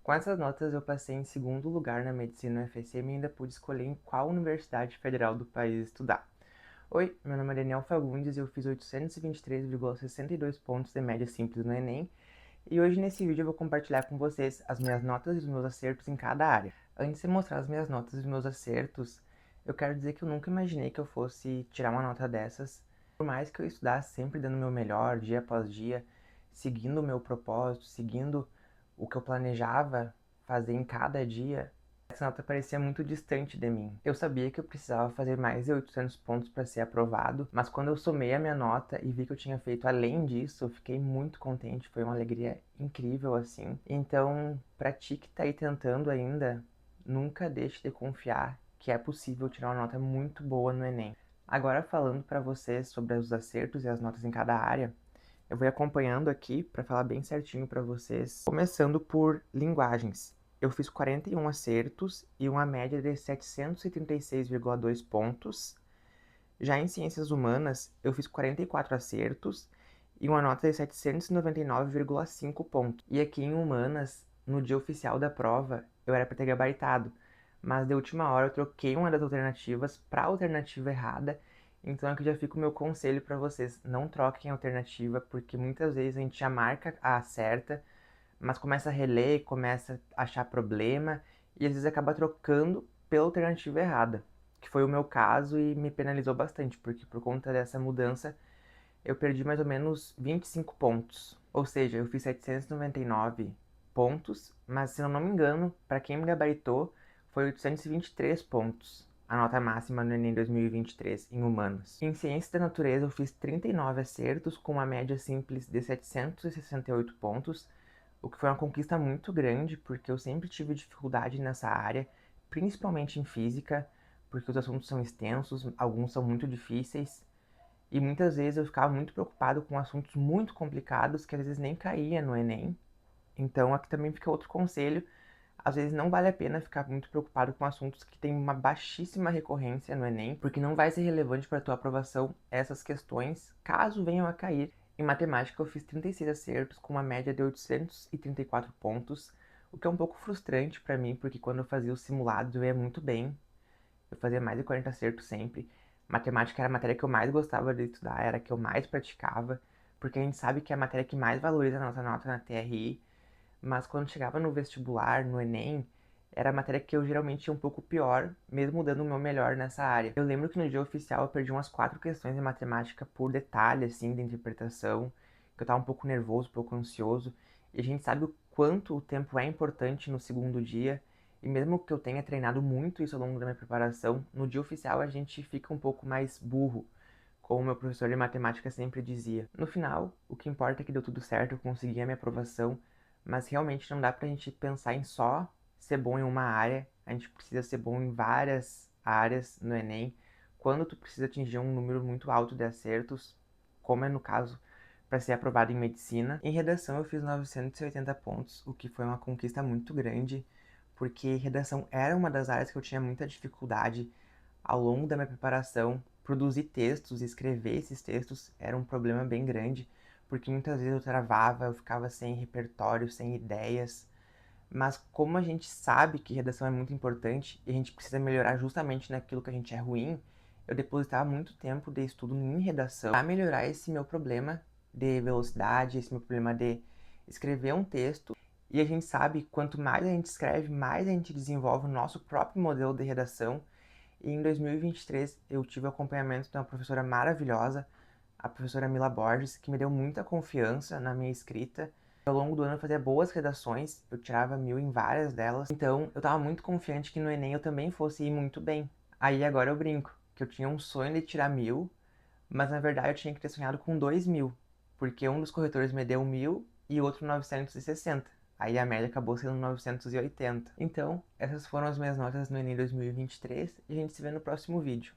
Com essas notas eu passei em segundo lugar na medicina UFSM e ainda pude escolher em qual universidade federal do país estudar. Oi, meu nome é Daniel Fagundes e eu fiz 823,62 pontos de média simples no Enem. E hoje nesse vídeo eu vou compartilhar com vocês as minhas notas e os meus acertos em cada área. Antes de mostrar as minhas notas e os meus acertos, eu quero dizer que eu nunca imaginei que eu fosse tirar uma nota dessas. Por mais que eu estudasse sempre dando o meu melhor, dia após dia, seguindo o meu propósito, seguindo o que eu planejava fazer em cada dia, essa nota parecia muito distante de mim. Eu sabia que eu precisava fazer mais de 800 pontos para ser aprovado, mas quando eu somei a minha nota e vi que eu tinha feito além disso, eu fiquei muito contente, foi uma alegria incrível assim. Então, pra ti que tá aí tentando ainda, nunca deixe de confiar que é possível tirar uma nota muito boa no Enem. Agora falando para vocês sobre os acertos e as notas em cada área, eu vou acompanhando aqui para falar bem certinho para vocês. Começando por linguagens. Eu fiz 41 acertos e uma média de 736,2 pontos. Já em ciências humanas, eu fiz 44 acertos e uma nota de 799,5 pontos. E aqui em humanas, no dia oficial da prova, eu era para ter gabaritado, mas de última hora eu troquei uma das alternativas para a alternativa errada. Então aqui já fica o meu conselho para vocês, não troquem a alternativa, porque muitas vezes a gente já marca a certa, mas começa a reler, começa a achar problema, e às vezes acaba trocando pela alternativa errada, que foi o meu caso e me penalizou bastante, porque por conta dessa mudança eu perdi mais ou menos 25 pontos. Ou seja, eu fiz 799 pontos, mas se eu não me engano, para quem me gabaritou, foi 823 pontos, a nota máxima no Enem 2023 em humanos. Em ciências da natureza eu fiz 39 acertos com uma média simples de 768 pontos, o que foi uma conquista muito grande, porque eu sempre tive dificuldade nessa área, principalmente em física, porque os assuntos são extensos, alguns são muito difíceis, e muitas vezes eu ficava muito preocupado com assuntos muito complicados que às vezes nem caía no Enem. Então aqui também fica outro conselho, às vezes não vale a pena ficar muito preocupado com assuntos que têm uma baixíssima recorrência no Enem, porque não vai ser relevante para a tua aprovação essas questões, caso venham a cair. Em matemática eu fiz 36 acertos com uma média de 834 pontos, o que é um pouco frustrante para mim, porque quando eu fazia os simulados eu ia muito bem, eu fazia mais de 40 acertos sempre. Matemática era a matéria que eu mais gostava de estudar, era a que eu mais praticava, porque a gente sabe que é a matéria que mais valoriza a nossa nota na TRI, mas quando chegava no vestibular, no Enem, era a matéria que eu geralmente tinha um pouco pior, mesmo dando o meu melhor nessa área. Eu lembro que no dia oficial eu perdi umas 4 questões de matemática por detalhe, assim, de interpretação, que eu tava um pouco nervoso, um pouco ansioso, e a gente sabe o quanto o tempo é importante no segundo dia, e mesmo que eu tenha treinado muito isso ao longo da minha preparação, no dia oficial a gente fica um pouco mais burro, como meu professor de matemática sempre dizia. No final, o que importa é que deu tudo certo, eu consegui a minha aprovação, mas realmente não dá pra gente pensar em só ser bom em uma área, a gente precisa ser bom em várias áreas no Enem. Quando tu precisa atingir um número muito alto de acertos, como é no caso para ser aprovado em medicina. Em redação eu fiz 980 pontos, o que foi uma conquista muito grande, porque redação era uma das áreas que eu tinha muita dificuldade ao longo da minha preparação. Produzir textos, escrever esses textos era um problema bem grande, porque muitas vezes eu travava, eu ficava sem repertório, sem ideias. Mas como a gente sabe que redação é muito importante e a gente precisa melhorar justamente naquilo que a gente é ruim, eu depositava muito tempo de estudo em redação para melhorar esse meu problema de velocidade, esse meu problema de escrever um texto. E a gente sabe, quanto mais a gente escreve, mais a gente desenvolve o nosso próprio modelo de redação. E em 2023 eu tive o acompanhamento de uma professora maravilhosa, a professora Mila Borges, que me deu muita confiança na minha escrita. Ao longo do ano eu fazia boas redações, eu tirava 1000 em várias delas, então eu tava muito confiante que no Enem eu também fosse ir muito bem. Aí agora eu brinco, que eu tinha um sonho de tirar 1000, mas na verdade eu tinha que ter sonhado com 2000, porque um dos corretores me deu 1000 e o outro 960. Aí a média acabou sendo 980. Então, essas foram as minhas notas no Enem 2023 e a gente se vê no próximo vídeo.